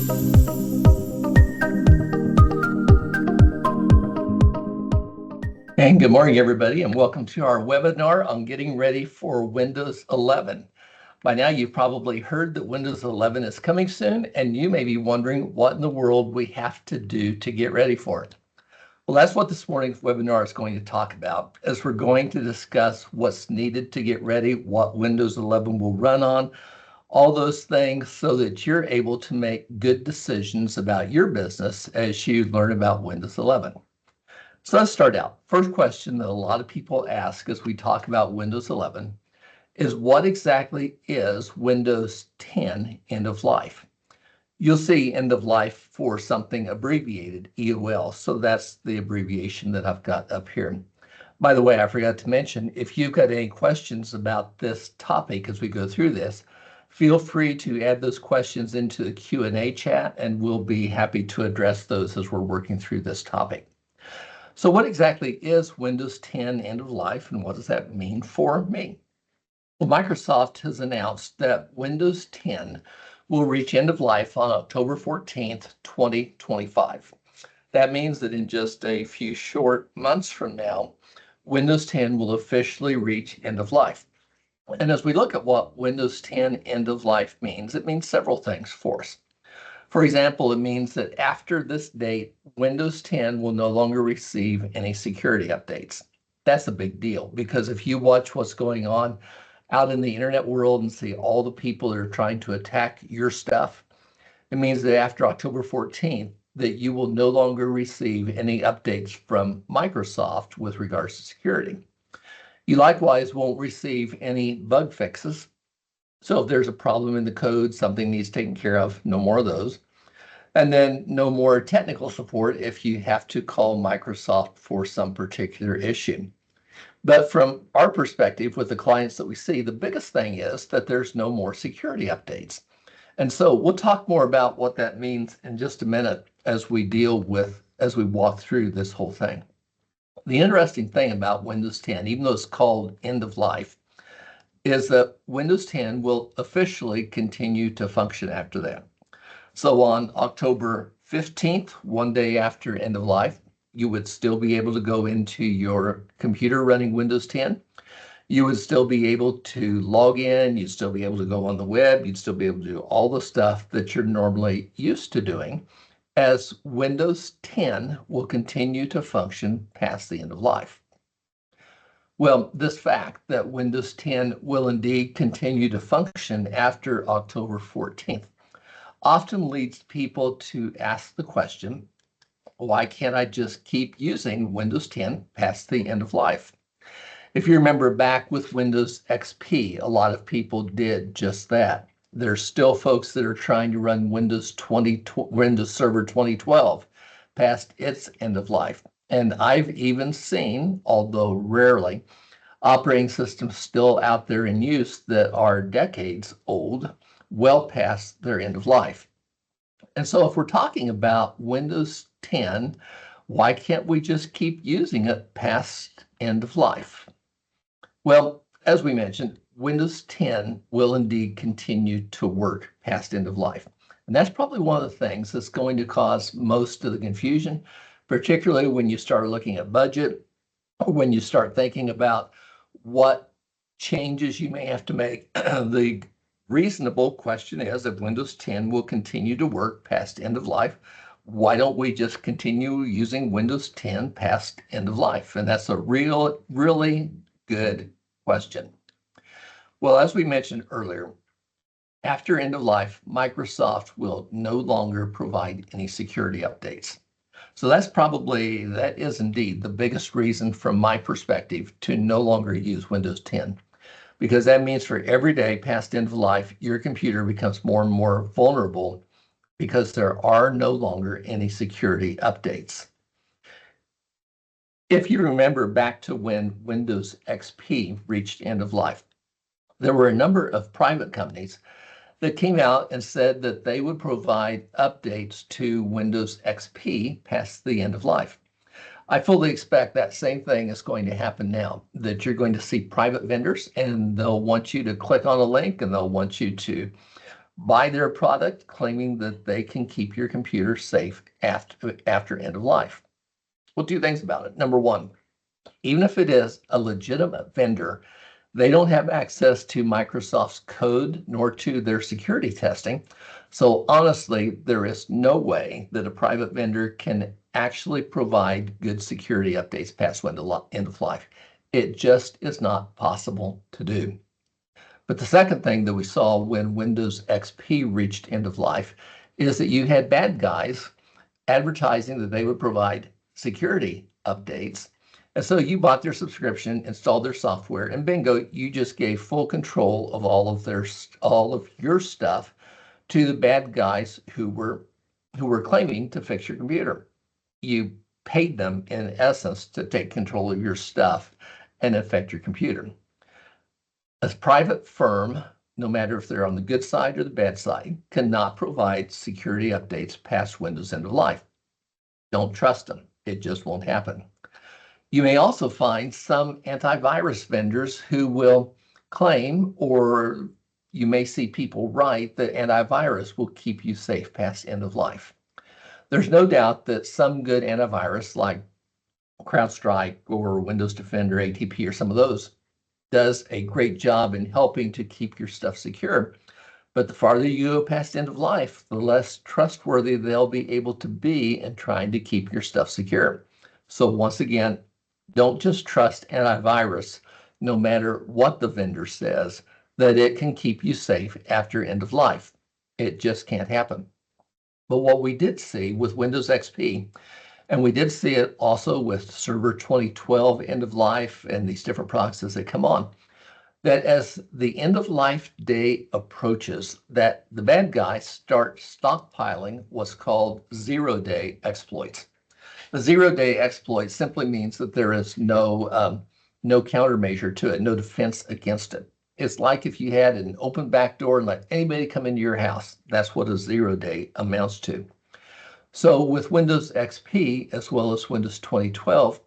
And good morning, everybody, and welcome to our webinar on getting ready for Windows 11. By now, you've probably heard that Windows 11 is coming soon, and you may be wondering what in the world we have to do to get ready for it. Well, that's what this morning's webinar is going to talk about, as we're going to discuss what's needed to get ready, what Windows 11 will run on, all those things so that you're able to make good decisions about your business as you learn about Windows 11. So let's start out. First question that a lot of people ask as we talk about Windows 11 is, what exactly is Windows 10 end of life? You'll see end of life for something abbreviated, EOL. So that's the abbreviation that I've got up here. By the way, I forgot to mention, if you've got any questions about this topic as we go through this, feel free to add those questions into the Q&A chat, and we'll be happy to address those as we're working through this topic. So what exactly is Windows 10 end of life, and what does that mean for me? Well, Microsoft has announced that Windows 10 will reach end of life on October 14th, 2025. That means that in just a few short months from now, Windows 10 will officially reach end of life. And as we look at what Windows 10 end of life means, it means several things for us. For example, it means that after this date, Windows 10 will no longer receive any security updates. That's a big deal, because if you watch what's going on out in the internet world and see all the people that are trying to attack your stuff, it means that after October 14th, that you will no longer receive any updates from Microsoft with regards to security. You likewise won't receive any bug fixes. So if there's a problem in the code, something needs taken care of, no more of those. And then no more technical support if you have to call Microsoft for some particular issue. But from our perspective, with the clients that we see, the biggest thing is that there's no more security updates. And so we'll talk more about what that means in just a minute as we walk through this whole thing. The interesting thing about Windows 10, even though it's called end of life, is that Windows 10 will officially continue to function after that. So on October 15th, one day after end of life, you would still be able to go into your computer running Windows 10. You would still be able to log in. You'd still be able to go on the web. You'd still be able to do all the stuff that you're normally used to doing, as Windows 10 will continue to function past the end of life. Well, this fact that Windows 10 will indeed continue to function after October 14th often leads people to ask the question, why can't I just keep using Windows 10 past the end of life? If you remember back with Windows XP, a lot of people did just that. There's still folks that are trying to run Windows Server 2012 past its end of life. And I've even seen, although rarely, operating systems still out there in use that are decades old, well past their end of life. And so if we're talking about Windows 10, why can't we just keep using it past end of life? Well, as we mentioned, Windows 10 will indeed continue to work past end of life. And that's probably one of the things that's going to cause most of the confusion, particularly when you start looking at budget, or when you start thinking about what changes you may have to make. The reasonable question is, if Windows 10 will continue to work past end of life, why don't we just continue using Windows 10 past end of life? And that's a really good question. Well, as we mentioned earlier, after end of life, Microsoft will no longer provide any security updates. So that is indeed the biggest reason from my perspective to no longer use Windows 10, because that means for every day past end of life, your computer becomes more and more vulnerable because there are no longer any security updates. If you remember back to when Windows XP reached end of life, there were a number of private companies that came out and said that they would provide updates to Windows XP past the end of life. I fully expect that same thing is going to happen now, that you're going to see private vendors and they'll want you to click on a link and they'll want you to buy their product claiming that they can keep your computer safe after end of life. Well, two things about it. Number one, even if it is a legitimate vendor, they don't have access to Microsoft's code nor to their security testing. So honestly, there is no way that a private vendor can actually provide good security updates past end of life. It just is not possible to do. But the second thing that we saw when Windows XP reached end of life is that you had bad guys advertising that they would provide security updates. And so you bought their subscription, installed their software, and bingo, you just gave full control of all of your stuff to the bad guys who were claiming to fix your computer. You paid them in essence to take control of your stuff and affect your computer. A private firm, no matter if they're on the good side or the bad side, cannot provide security updates past Windows end of life. Don't trust them. It just won't happen. You may also find some antivirus vendors who will claim, or you may see people write, that antivirus will keep you safe past end of life. There's no doubt that some good antivirus like CrowdStrike or Windows Defender, ATP, or some of those does a great job in helping to keep your stuff secure. But the farther you go past end of life, the less trustworthy they'll be able to be in trying to keep your stuff secure. So once again, don't just trust antivirus, no matter what the vendor says, that it can keep you safe after end of life. It just can't happen. But what we did see with Windows XP, and we did see it also with Server 2012 end of life and these different products as they come on, that as the end of life day approaches, that the bad guys start stockpiling what's called zero-day exploits. The zero-day exploit simply means that there is no countermeasure to it, no defense against it. It's like if you had an open back door and let anybody come into your house. That's what a zero-day amounts to. So with Windows XP, as well as Windows 2012,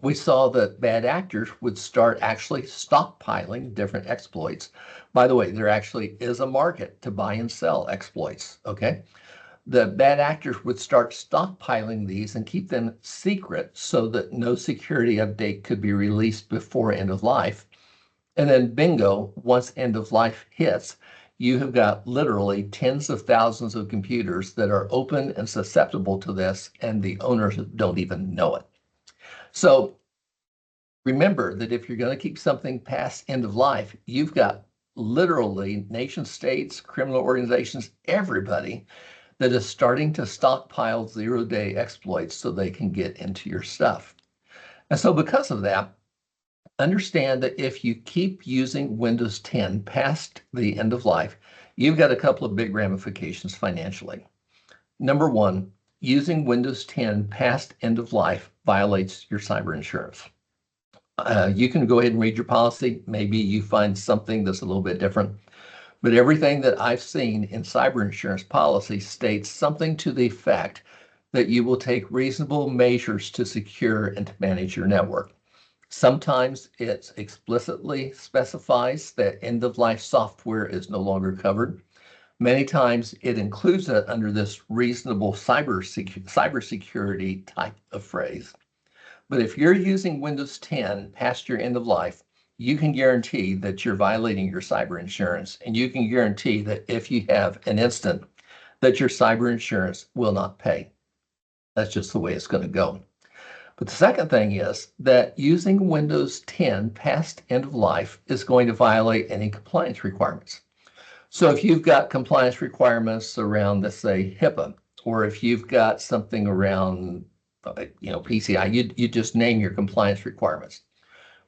we saw that bad actors would start actually stockpiling different exploits. By the way, there actually is a market to buy and sell exploits, okay? The bad actors would start stockpiling these and keep them secret so that no security update could be released before end of life. And then bingo, once end of life hits, you have got literally tens of thousands of computers that are open and susceptible to this, and the owners don't even know it. So remember that if you're going to keep something past end of life, you've got literally nation states, criminal organizations, everybody that is starting to stockpile zero-day exploits so they can get into your stuff. And so because of that, understand that if you keep using Windows 10 past the end of life, you've got a couple of big ramifications financially. Number one, using Windows 10 past end of life violates your cyber insurance. You can go ahead and read your policy. Maybe you find something that's a little bit different. But everything that I've seen in cyber insurance policy states something to the effect that you will take reasonable measures to secure and to manage your network. Sometimes it explicitly specifies that end-of-life software is no longer covered. Many times it includes it under this reasonable cybersecurity type of phrase. But if you're using Windows 10 past your end of life, you can guarantee that you're violating your cyber insurance, and you can guarantee that if you have an incident, that your cyber insurance will not pay. That's just the way it's going to go. But the second thing is that using Windows 10 past end of life is going to violate any compliance requirements. So if you've got compliance requirements around, let's say, HIPAA, or if you've got something around, PCI, you just name your compliance requirements.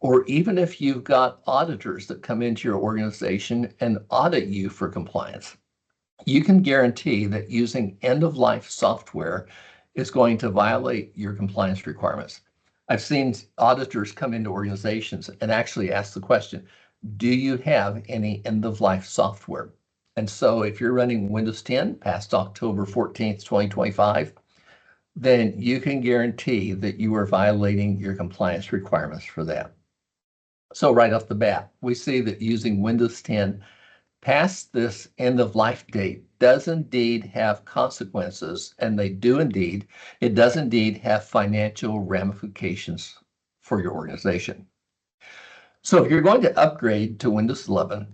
Or even if you've got auditors that come into your organization and audit you for compliance, you can guarantee that using end-of-life software is going to violate your compliance requirements. I've seen auditors come into organizations and actually ask the question, do you have any end-of-life software? And so if you're running Windows 10 past October 14th, 2025, then you can guarantee that you are violating your compliance requirements for that. So right off the bat, we see that using Windows 10 past this end of life date does indeed have consequences, and they do indeed, it does indeed have financial ramifications for your organization. So if you're going to upgrade to Windows 11,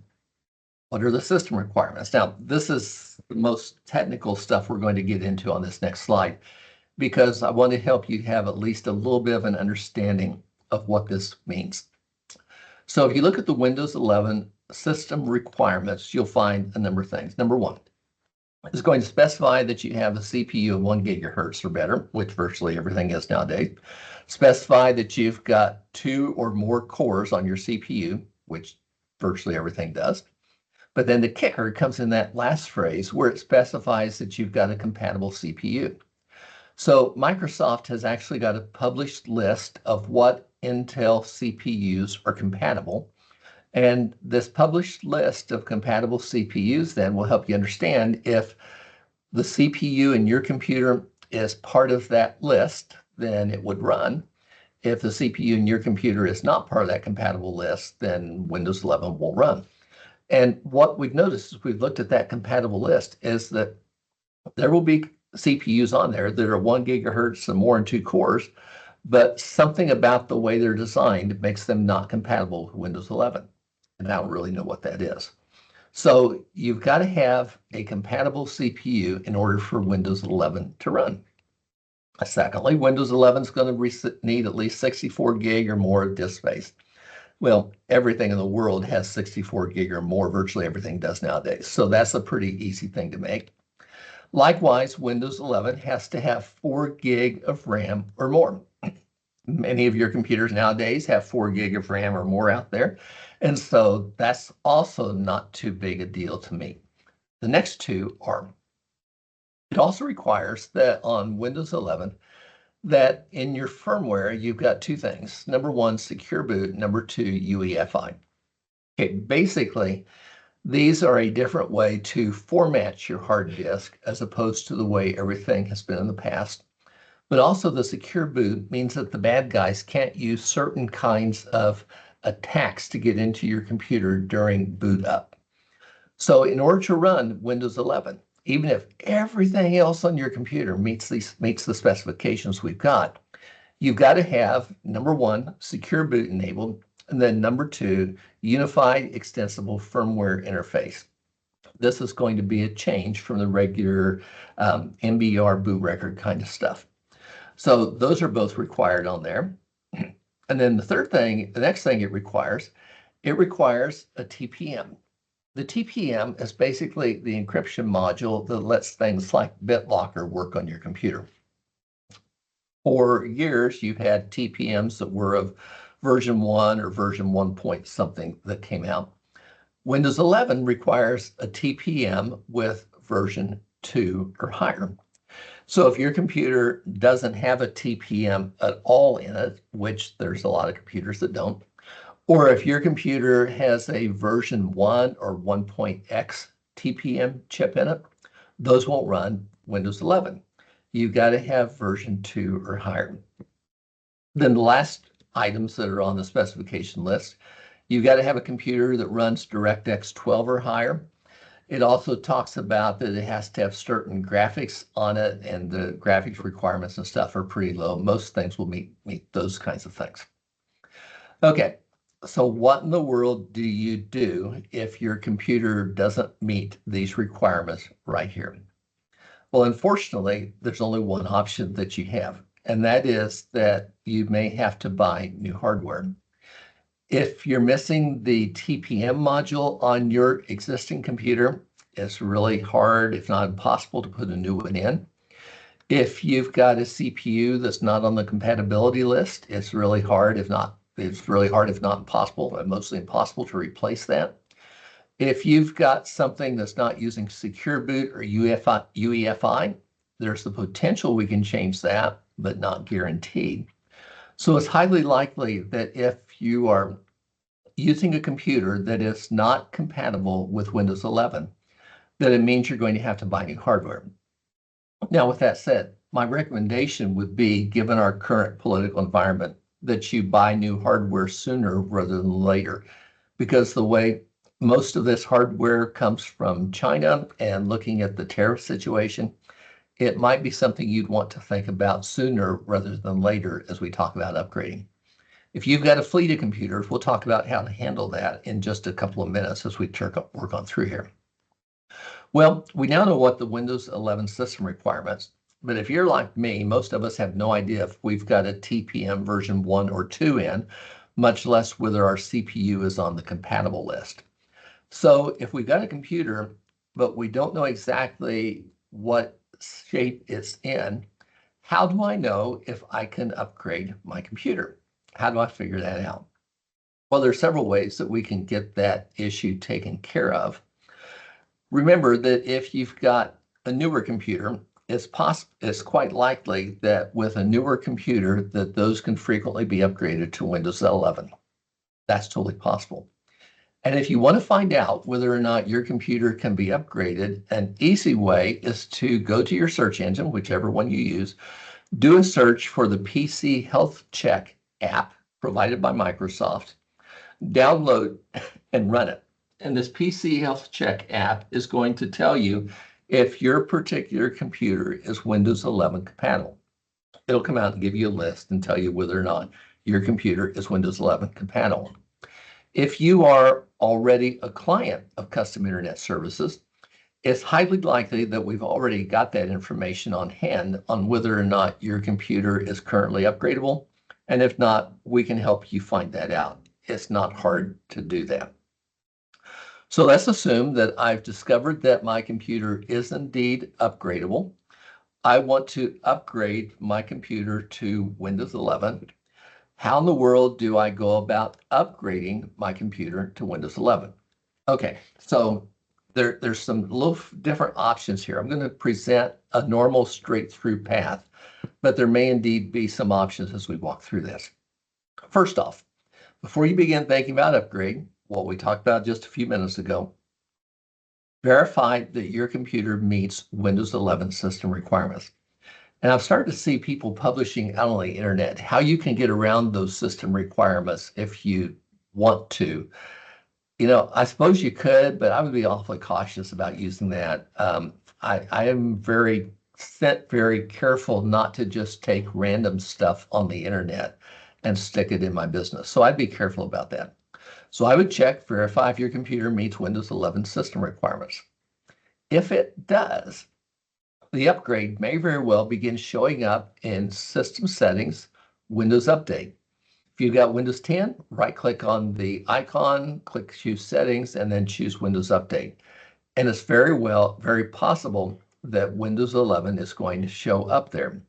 what are the system requirements? Now, this is the most technical stuff we're going to get into on this next slide, because I want to help you have at least a little bit of an understanding of what this means. So if you look at the Windows 11 system requirements, you'll find a number of things. Number one is going to specify that you have a CPU of 1 gigahertz or better, which virtually everything is nowadays. Specify that you've got 2 or more cores on your CPU, which virtually everything does. But then the kicker comes in that last phrase where it specifies that you've got a compatible CPU. So Microsoft has actually got a published list of what Intel CPUs are compatible. And this published list of compatible CPUs then will help you understand if the CPU in your computer is part of that list, then it would run. If the CPU in your computer is not part of that compatible list, then Windows 11 won't run. And what we've noticed as we've looked at that compatible list is that there will be CPUs on there that are 1 gigahertz and more and 2 cores, but something about the way they're designed makes them not compatible with Windows 11. And I don't really know what that is. So you've got to have a compatible CPU in order for Windows 11 to run. Secondly, Windows 11 is going to need at least 64 gig or more of disk space. Well, everything in the world has 64 gig or more. Virtually everything does nowadays. So that's a pretty easy thing to make. Likewise, Windows 11 has to have 4 gig of RAM or more. Many of your computers nowadays have 4 gig of RAM or more out there. And so that's also not too big a deal to me. The next two are, it also requires that on Windows 11, that in your firmware, you've got 2 things. Number 1, secure boot. Number 2, UEFI. Okay, basically, these are a different way to format your hard disk as opposed to the way everything has been in the past. But also the secure boot means that the bad guys can't use certain kinds of attacks to get into your computer during boot up. So in order to run Windows 11, even if everything else on your computer meets the specifications we've got, you've got to have, number 1, secure boot enabled, and then number 2, unified extensible firmware interface. This is going to be a change from the regular MBR boot record kind of stuff. So those are both required on there. And then the next thing it requires a TPM. The TPM is basically the encryption module that lets things like BitLocker work on your computer. For years, you've had TPMs that were of version 1 or version 1 point something that came out. Windows 11 requires a TPM with version 2 or higher. So if your computer doesn't have a TPM at all in it, which there's a lot of computers that don't, or if your computer has a version 1 or 1.x TPM chip in it, those won't run Windows 11. You've got to have version 2 or higher. Then the last items that are on the specification list, you've got to have a computer that runs DirectX 12 or higher. It also talks about that it has to have certain graphics on it, and the graphics requirements and stuff are pretty low. Most things will meet those kinds of things. Okay, so what in the world do you do if your computer doesn't meet these requirements right here? Well, unfortunately, there's only one option that you have, and that is that you may have to buy new hardware. If you're missing the TPM module on your existing computer, it's really hard, if not impossible, to put a new one in. If you've got a CPU that's not on the compatibility list, it's really hard, if not impossible, and mostly impossible to replace that. If you've got something that's not using secure boot or UEFI, there's the potential we can change that, but not guaranteed. So it's highly likely that if you are using a computer that is not compatible with Windows 11, that it means you're going to have to buy new hardware. Now, with that said, my recommendation would be, given our current political environment, that you buy new hardware sooner rather than later, because the way Most of this hardware comes from China, and looking at the tariff situation, it might be something you'd want to think about sooner rather than later as we talk about upgrading. If you've got a fleet of computers, we'll talk about how to handle that in just a couple of minutes as we work on through here. Well, we now know what the Windows 11 system requirements, but if you're like me, most of us have no idea if we've got a TPM version 1 or 2 in, much less whether our CPU is on the compatible list. So if we've got a computer, but we don't know exactly what shape it's in, how do I know if I can upgrade my computer? How do I figure that out? Well, there's several ways that we can get that issue taken care of. Remember that if you've got a newer computer, it's quite likely that with a newer computer that those can frequently be upgraded to Windows 11. That's totally possible. And if you want to find out whether or not your computer can be upgraded, an easy way is to go to your search engine, whichever one you use, do a search for the PC Health Check app provided by Microsoft, download and run it. And this PC Health Check app is going to tell you if your particular computer is Windows 11 compatible. It'll come out and give you a list and tell you whether or not your computer is Windows 11 compatible. If you are already a client of Custom Internet Services, it's highly likely that we've already got that information on hand on whether or not your computer is currently upgradable. And if not, we can help you find that out. It's not hard to do that. So let's assume that I've discovered that my computer is indeed upgradable. I want to upgrade my computer to Windows 11. How in the world do I go about upgrading my computer to Windows 11? Okay, so there's some little different options here. I'm going to present a normal straight through path, but there may indeed be some options as we walk through this. First off, before you begin thinking about upgrade, what we talked about just a few minutes ago, verify that your computer meets Windows 11 system requirements. And I've started to see people publishing out on the internet how you can get around those system requirements if you want to. You know, I suppose you could, but I would be awfully cautious about using that. I am very careful not to just take random stuff on the internet and stick it in my business. So I'd be careful about that. So I would check, verify if your computer meets Windows 11 system requirements. If it does, the upgrade may very well begin showing up in System Settings, Windows Update. If you've got Windows 10, right-click on the icon, click Choose Settings, and then choose Windows Update. And it's very possible that Windows 11 is going to show up there.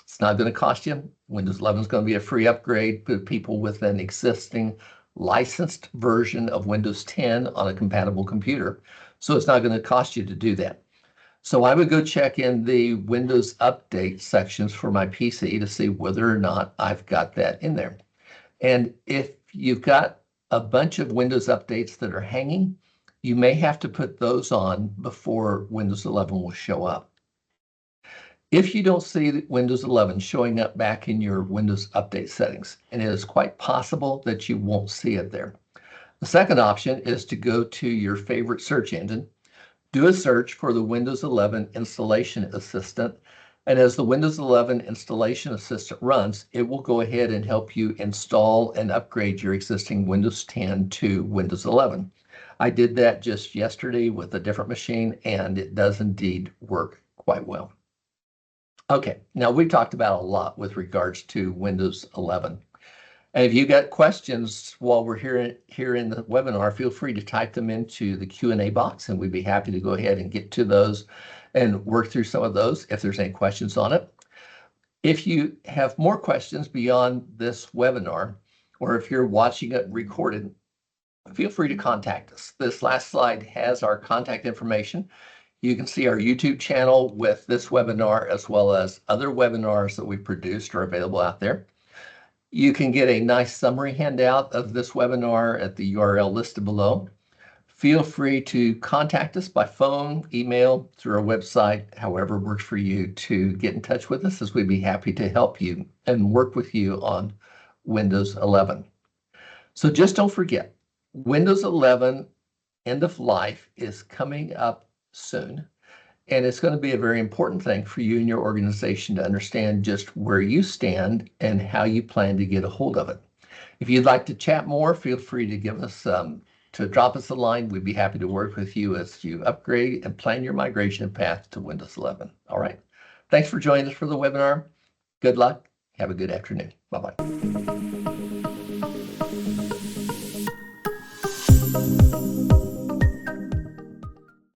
It's not going to cost you. Windows 11 is going to be a free upgrade for people with an existing licensed version of Windows 10 on a compatible computer. So it's not going to cost you to do that. So I would go check in the Windows Update sections for my PC to see whether or not I've got that in there. And if you've got a bunch of Windows updates that are hanging, you may have to put those on before Windows 11 will show up. If you don't see Windows 11 showing up back in your Windows Update settings, and it is quite possible that you won't see it there. The second option is to go to your favorite search engine, do a search for the Windows 11 Installation Assistant, and as the Windows 11 Installation Assistant runs, it will go ahead and help you install and upgrade your existing Windows 10 to Windows 11. I did that just yesterday with a different machine, and it does indeed work quite well. Okay, now we talked about a lot with regards to Windows 11. And if you got questions while we're here in the webinar, feel free to type them into the Q&A box, and we'd be happy to go ahead and get to those and work through some of those if there's any questions on it. If you have more questions beyond this webinar, or if you're watching it recorded, feel free to contact us. This last slide has our contact information. You can see our YouTube channel with this webinar as well as other webinars that we produced are available out there. You can get a nice summary handout of this webinar at the URL listed below. Feel free to contact us by phone, email, through our website, however works for you to get in touch with us, as we'd be happy to help you and work with you on Windows 11. So just don't forget, Windows 11 end of life is coming up soon. And it's going to be a very important thing for you and your organization to understand just where you stand and how you plan to get a hold of it. If you'd like to chat more, feel free to drop us a line. We'd be happy to work with you as you upgrade and plan your migration path to Windows 11. All right. Thanks for joining us for the webinar. Good luck. Have a good afternoon. Bye-bye.